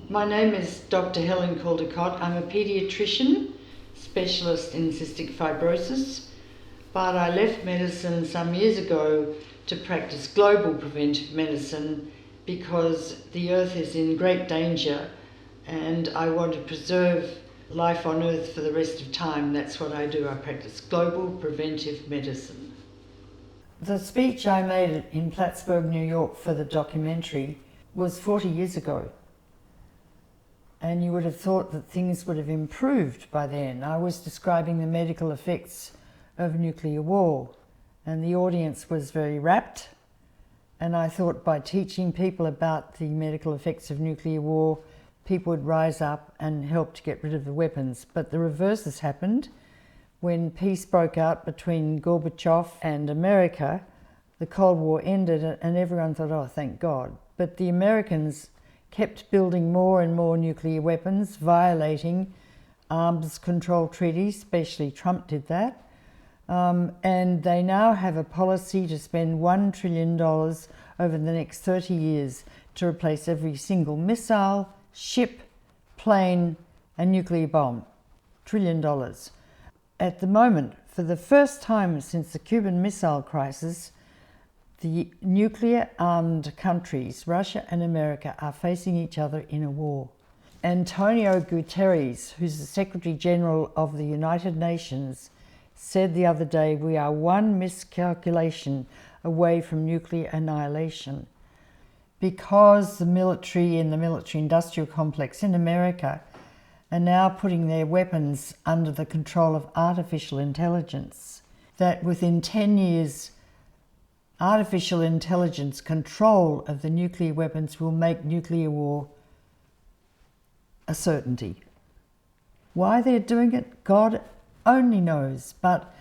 My name is Dr. Helen Caldicott. I'm a paediatrician, specialist in cystic fibrosis, but I left medicine some years ago to practice global preventive medicine because the earth is in great danger and I want to preserve life on earth for the rest of time. That's what I do. I practice global preventive medicine. The speech I made in Plattsburgh, New York for the documentary was 40 years ago. And you would have thought that things would have improved by then. I was describing the medical effects of nuclear war, and the audience was very rapt. And I thought by teaching people about the medical effects of nuclear war, people would rise up and help to get rid of the weapons. But the reverse has happened. When peace broke out between Gorbachev and America, the Cold War ended, and everyone thought, oh, thank God. But the Americans kept building more and more nuclear weapons, violating arms control treaties, especially Trump did that. And they now have a policy to spend $1 trillion over the next 30 years to replace every single missile, ship, plane, and nuclear bomb. $1 trillion. At the moment, for the first time since the Cuban Missile Crisis, the nuclear-armed countries, Russia and America, are facing each other in a war. Antonio Guterres, who's the Secretary General of the United Nations, said the other day, we are one miscalculation away from nuclear annihilation. Because the military and the military-industrial complex in America are now putting their weapons under the control of artificial intelligence, that within 10 years, artificial intelligence control of the nuclear weapons will make nuclear war a certainty. Why they're doing it, God only knows, but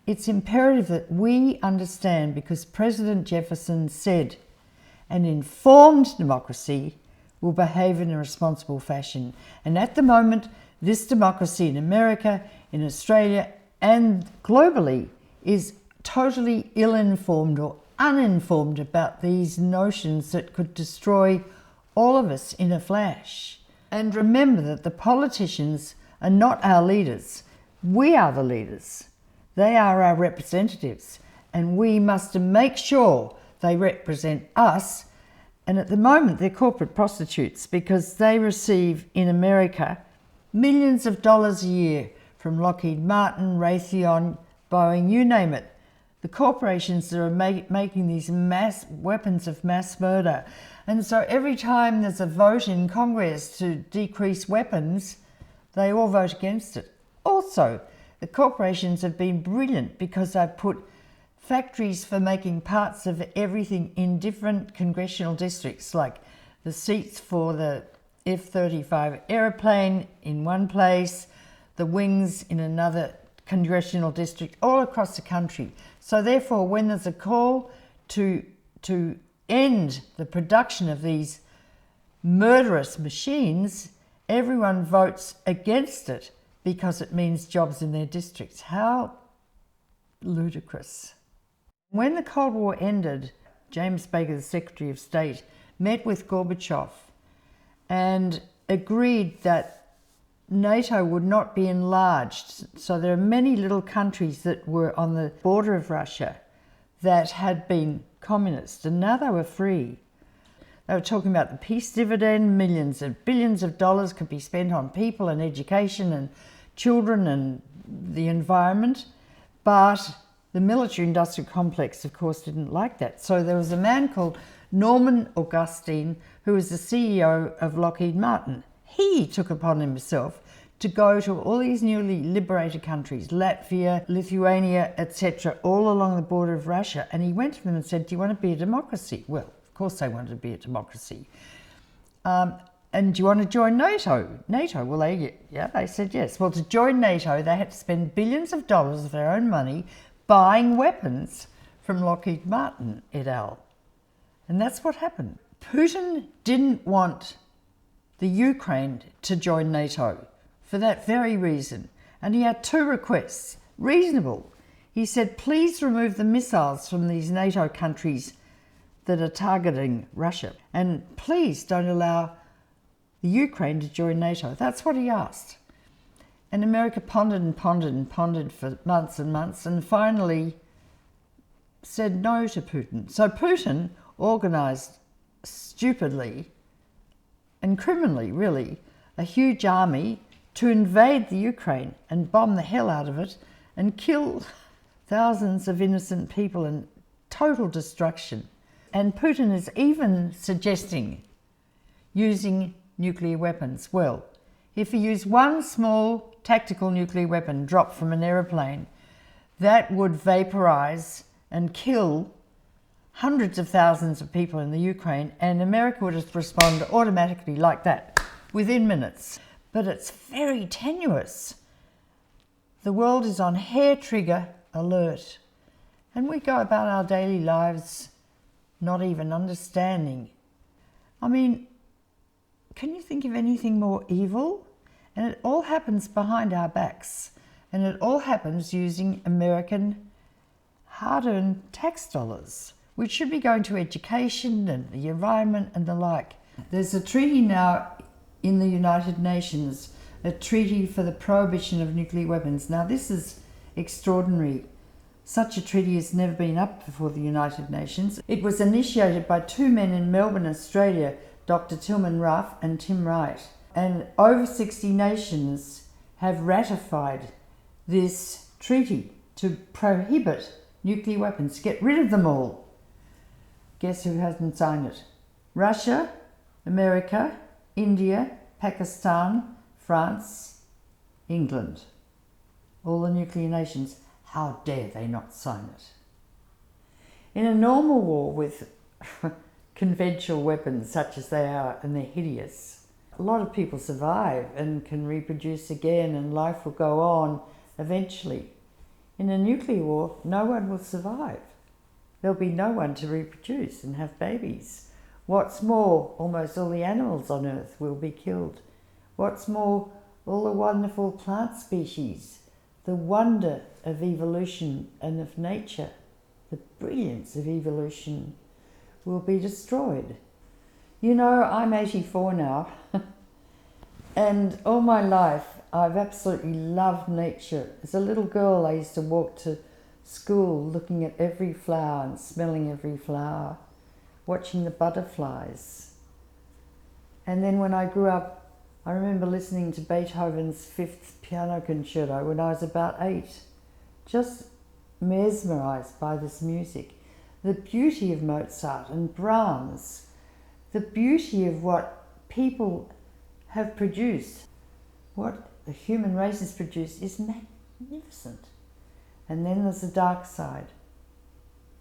it's imperative that we understand, because President Jefferson said, an informed democracy will behave in a responsible fashion. And at the moment, this democracy in America, in Australia, and globally is totally ill-informed or uninformed about these notions that could destroy all of us in a flash. And remember that the politicians are not our leaders. We are the leaders. They are our representatives, and we must make sure they represent us. And at the moment, they're corporate prostitutes, because they receive in America millions of dollars a year from Lockheed Martin, Raytheon, Boeing, you name it. The corporations that are making these mass weapons of mass murder. And so every time there's a vote in Congress to decrease weapons, they all vote against it. Also, the corporations have been brilliant, because they've put factories for making parts of everything in different congressional districts, like the seats for the F-35 aeroplane in one place, the wings in another congressional district, all across the country. So therefore, when there's a call to end the production of these murderous machines, everyone votes against it because it means jobs in their districts. How ludicrous. When the Cold War ended, James Baker, the Secretary of State, met with Gorbachev and agreed that NATO would not be enlarged. So there are many little countries that were on the border of Russia that had been communist, and now they were free. They were talking about the peace dividend, millions and billions of dollars could be spent on people and education and children and the environment. But the military-industrial complex, of course, didn't like that. So there was a man called Norman Augustine, who was the CEO of Lockheed Martin. He took upon himself to go to all these newly liberated countries, Latvia, Lithuania, etc., all along the border of Russia. And he went to them and said, do you want to be a democracy? Well, of course they wanted to be a democracy. And do you want to join NATO? NATO, well, they said yes. Well, to join NATO, they had to spend billions of dollars of their own money buying weapons from Lockheed Martin et al. And that's what happened. Putin didn't want the Ukraine to join NATO for that very reason. And he had two requests, reasonable. He said, please remove the missiles from these NATO countries that are targeting Russia. And please don't allow the Ukraine to join NATO. That's what he asked. And America pondered and pondered and pondered for months and months and finally said no to Putin. So Putin organised stupidly and criminally, really, a huge army to invade the Ukraine and bomb the hell out of it and kill thousands of innocent people and total destruction. And Putin is even suggesting using nuclear weapons. Well, if he used one small tactical nuclear weapon dropped from an aeroplane, that would vaporise and kill hundreds of thousands of people in the Ukraine, and America would just respond automatically like that, within minutes. But it's very tenuous. The world is on hair trigger alert, and we go about our daily lives not even understanding. I mean, can you think of anything more evil? And it all happens behind our backs, and it all happens using American hard-earned tax dollars, which should be going to education and the environment and the like. There's a treaty now in the United Nations, a treaty for the prohibition of nuclear weapons. Now this is extraordinary. Such a treaty has never been up before the United Nations. It was initiated by two men in Melbourne, Australia, Dr. Tilman Ruff and Tim Wright. And over 60 nations have ratified this treaty to prohibit nuclear weapons, get rid of them all. Guess who hasn't signed it? Russia, America, India, Pakistan, France, England. All the nuclear nations. How dare they not sign it? In a normal war with conventional weapons such as they are, and they're hideous, a lot of people survive and can reproduce again and life will go on eventually. In a nuclear war, no one will survive. There'll be no one to reproduce and have babies. What's more, almost all the animals on Earth will be killed. What's more, all the wonderful plant species, the wonder of evolution and of nature, the brilliance of evolution will be destroyed. You know, I'm 84 now, and all my life I've absolutely loved nature. As a little girl, I used to walk to school looking at every flower and smelling every flower, watching the butterflies. And then when I grew up, I remember listening to Beethoven's Fifth Piano Concerto when I was about 8, just mesmerised by this music. The beauty of Mozart and Brahms, the beauty of what people have produced, what the human race has produced is magnificent. And then there's the dark side.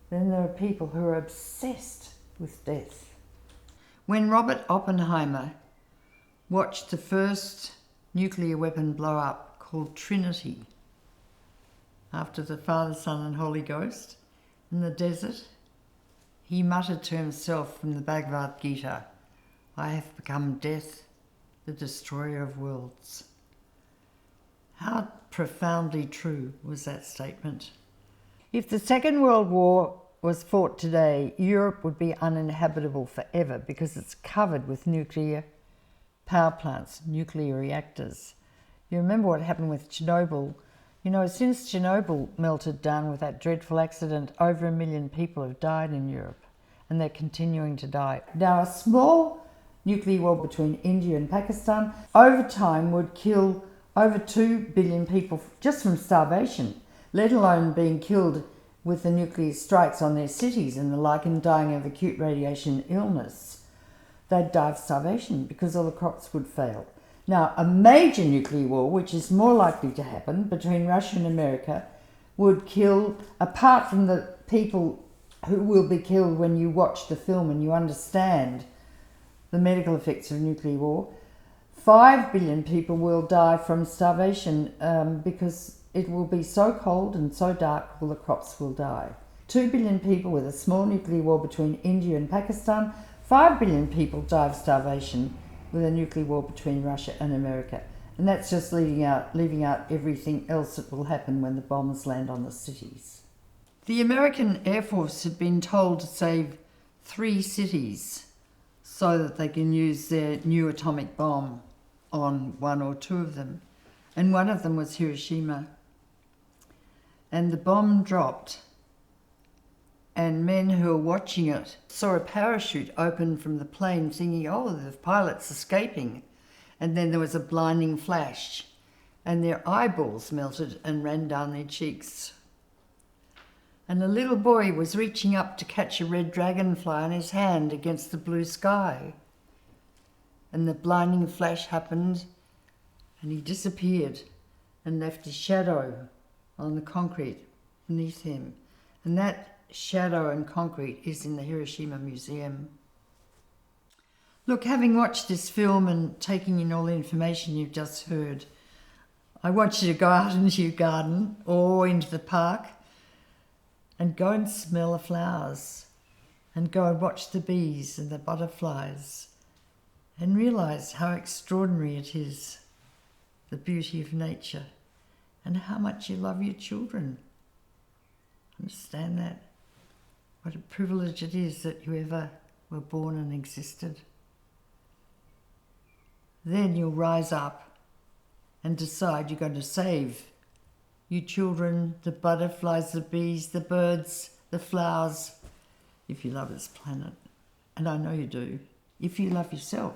Then there are people who are obsessed with death. When Robert Oppenheimer watched the first nuclear weapon blow up, called Trinity, after the Father, Son and Holy Ghost, in the desert, he muttered to himself from the Bhagavad Gita, "I have become death, the destroyer of worlds." How profoundly true was that statement? If the Second World War was fought today, Europe would be uninhabitable forever because it's covered with nuclear power plants, nuclear reactors. You remember what happened with Chernobyl. You know, since Chernobyl melted down with that dreadful accident, over 1 million people have died in Europe, and they're continuing to die. Now, a small nuclear war between India and Pakistan over time would kill over 2 billion people just from starvation, let alone being killed with the nuclear strikes on their cities and the like, and dying of acute radiation illness. They'd die of starvation because all the crops would fail. Now, a major nuclear war, which is more likely to happen between Russia and America, would kill, apart from the people who will be killed when you watch the film and you understand the medical effects of nuclear war, 5 billion people will die from starvation because it will be so cold and so dark all the crops will die. 2 billion people with a small nuclear war between India and Pakistan. 5 billion people die of starvation with a nuclear war between Russia and America. And that's just leaving out everything else that will happen when the bombs land on the cities. The American Air Force had been told to save 3 cities, so that they can use their new atomic bomb on one or two of them. And one of them was Hiroshima. And the bomb dropped, and men who were watching it saw a parachute open from the plane, thinking, oh, the pilot's escaping. And then there was a blinding flash, and their eyeballs melted and ran down their cheeks. And a little boy was reaching up to catch a red dragonfly on his hand against the blue sky. And the blinding flash happened, and he disappeared and left his shadow on the concrete beneath him. And that shadow and concrete is in the Hiroshima Museum. Look, having watched this film and taking in all the information you've just heard, I want you to go out into your garden or into the park and go and smell the flowers and go and watch the bees and the butterflies and realise how extraordinary it is, the beauty of nature, and how much you love your children. Understand that? What a privilege it is that you ever were born and existed. Then you'll rise up and decide you're going to save you children, the butterflies, the bees, the birds, the flowers, if you love this planet. And I know you do, if you love yourself.